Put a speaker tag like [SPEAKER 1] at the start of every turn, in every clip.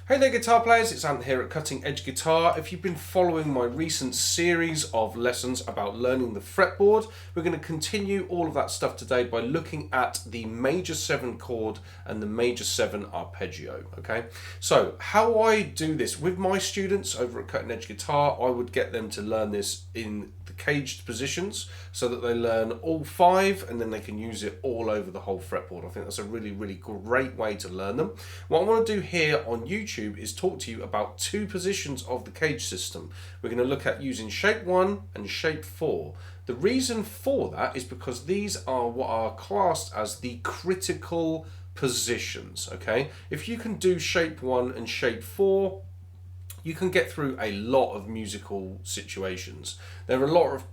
[SPEAKER 1] Hey there guitar players, it's Ant here at Cutting Edge Guitar. If you've been following my recent series of lessons about learning the fretboard, we're going to continue all of that stuff today by looking at the major 7 chord and the major 7 arpeggio. Okay, so how I do this with my students over at Cutting Edge Guitar, I would get them to learn this in the caged positions so that they learn all 5 and then they can use it all over the whole fretboard. I think that's a really great way to learn them. What I want to do here on YouTube is talk to you about 2 positions of the cage system. We're going to look at using shape 1 and shape 4. The reason for that is because these are what are classed as the critical positions. Okay, if you can do shape 1 and shape 4, you can get through a lot of musical situations. There are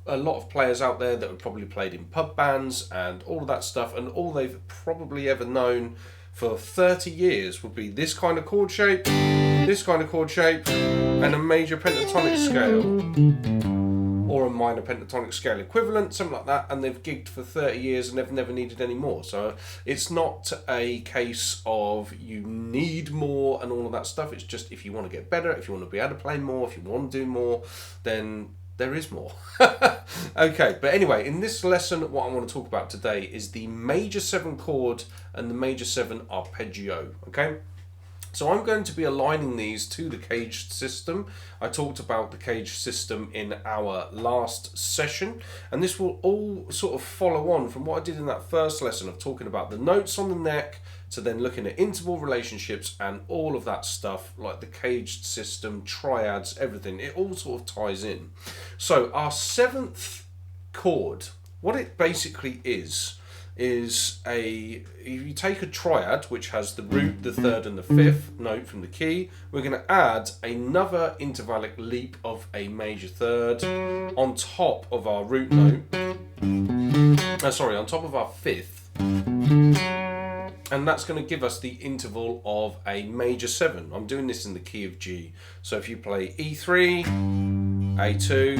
[SPEAKER 1] a lot of players out there that have probably played in pub bands and all of that stuff, and all they've probably ever known for 30 years would be this kind of chord shape, this kind of chord shape, and a major pentatonic scale or a minor pentatonic scale equivalent, something like that, and they've gigged for 30 years and they've never needed any more. So it's not a case of you need more and all of that stuff. It's just if you want to get better, if you want to be able to play more, if you want to do more, then there is more. Okay, but anyway, in this lesson, what I want to talk about today is the major 7 chord and the major 7 arpeggio. Okay, so I'm going to be aligning these to the caged system. I talked about the caged system in our last session, and this will all sort of follow on from what I did in that first lesson of talking about the notes on the neck, to then looking at interval relationships and all of that stuff, like the caged system, triads, everything. It all sort of ties in. So our 7th chord, what it basically is if you take a triad which has the root, the 3rd and the 5th note from the key, we're going to add another intervallic leap of a major 3rd on top of our root note, on top of our 5th, and that's going to give us the interval of a major 7. I'm doing this in the key of G. So if you play E3, A2,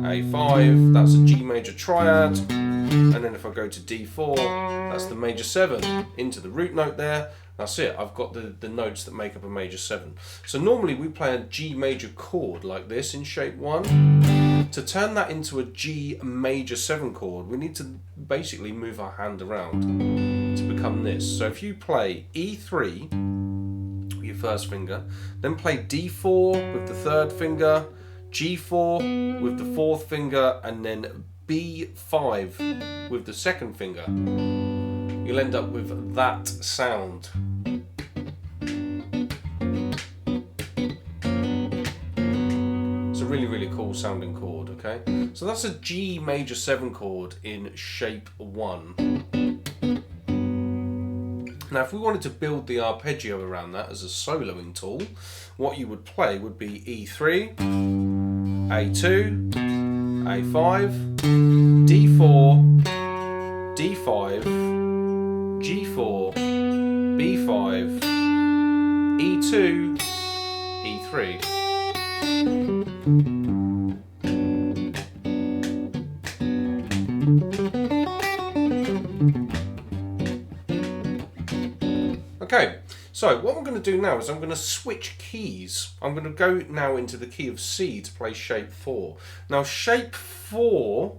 [SPEAKER 1] A5, that's a G major triad. And then if I go to D4, that's the major 7 into the root note there. That's it. I've got the notes that make up a major 7. So normally we play a G major chord like this in shape 1. To turn that into a G major 7 chord, we need to basically move our hand around to become this. So if you play E3 with your first finger, then play D4 with the 3rd finger, G4 with the 4th finger, and then B5 with the 2nd finger, you'll end up with that sound. It's a really cool sounding chord, okay? So that's a G major 7 chord in shape 1. Now if we wanted to build the arpeggio around that as a soloing tool, what you would play would be E3, A2, A5, D4, D5, G4, B5, E2, E3. Okay, so what I'm going to do now is I'm going to switch keys. I'm going to go now into the key of C to play shape 4. Now shape 4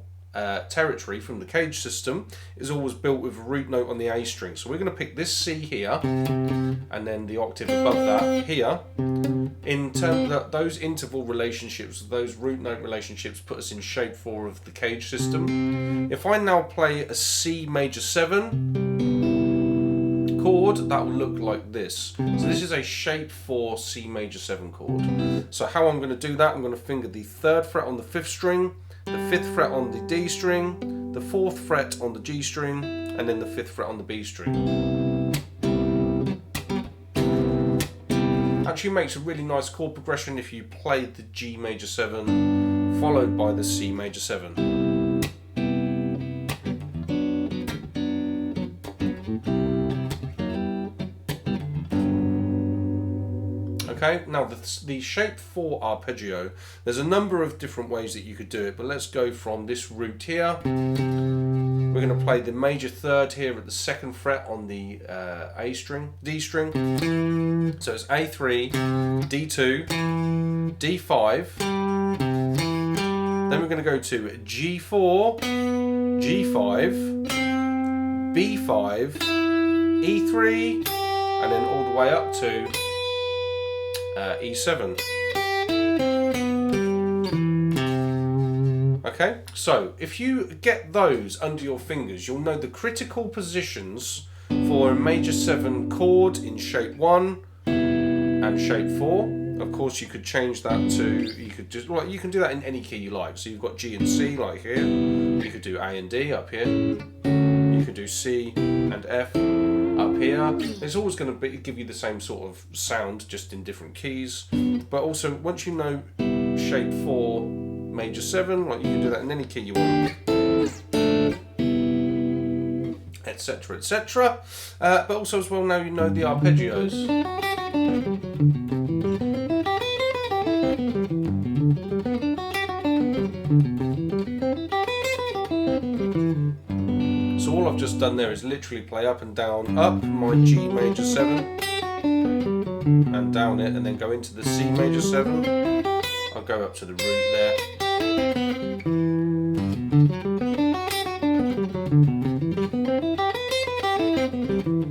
[SPEAKER 1] territory from the cage system is always built with a root note on the A string. So we're going to pick this C here and then the octave above that here. In terms of those interval relationships, those root note relationships put us in shape 4 of the cage system. If I now play a C major 7 chord, that will look like this. So this is a shape 4 C major 7 chord. So how I'm going to do that, I'm going to finger the 3rd fret on the 5th string, the 5th fret on the D string, the 4th fret on the G string, and then the 5th fret on the B string. Actually makes a really nice chord progression if you play the G major 7 followed by the C major 7. Okay, now the shape 4 arpeggio, there's a number of different ways that you could do it, but let's go from this root here We're going to play the major third here at the 2nd fret on the A string, D string. So it's A3, D2, D5. Then we're going to go to G4, G5, B5, E3, and then all the way up to E7. Okay, so if you get those under your fingers, you'll know the critical positions for a major 7 chord in shape 1 and shape 4. Of course, you could change that to, you can do that in any key you like. So you've got G and C like here. You could do A and D up here. You could do C and F up here. It's always going to give you the same sort of sound, just in different keys. But also, once you know shape 4, major 7, like you can do that in any key you want, etc, etc. But also as well, now you know the arpeggios. So all I've just done there is literally play up and down, up my G major 7 and down it, and then go into the C major 7. I'll go up to the root there.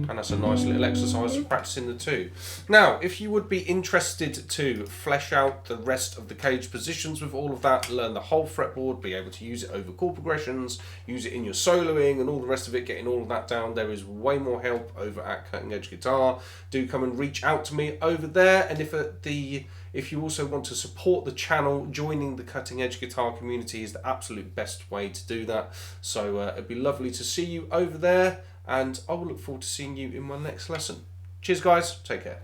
[SPEAKER 1] And that's a nice little exercise for practicing the two. Now, if you would be interested to flesh out the rest of the cage positions with all of that, learn the whole fretboard, be able to use it over chord progressions, use it in your soloing and all the rest of it, getting all of that down, there is way more help over at Cutting Edge Guitar. Do come and reach out to me over there. And if you also want to support the channel, joining the Cutting Edge Guitar community is the absolute best way to do that. So it'd be lovely to see you over there, and I will look forward to seeing you in my next lesson. Cheers guys, take care.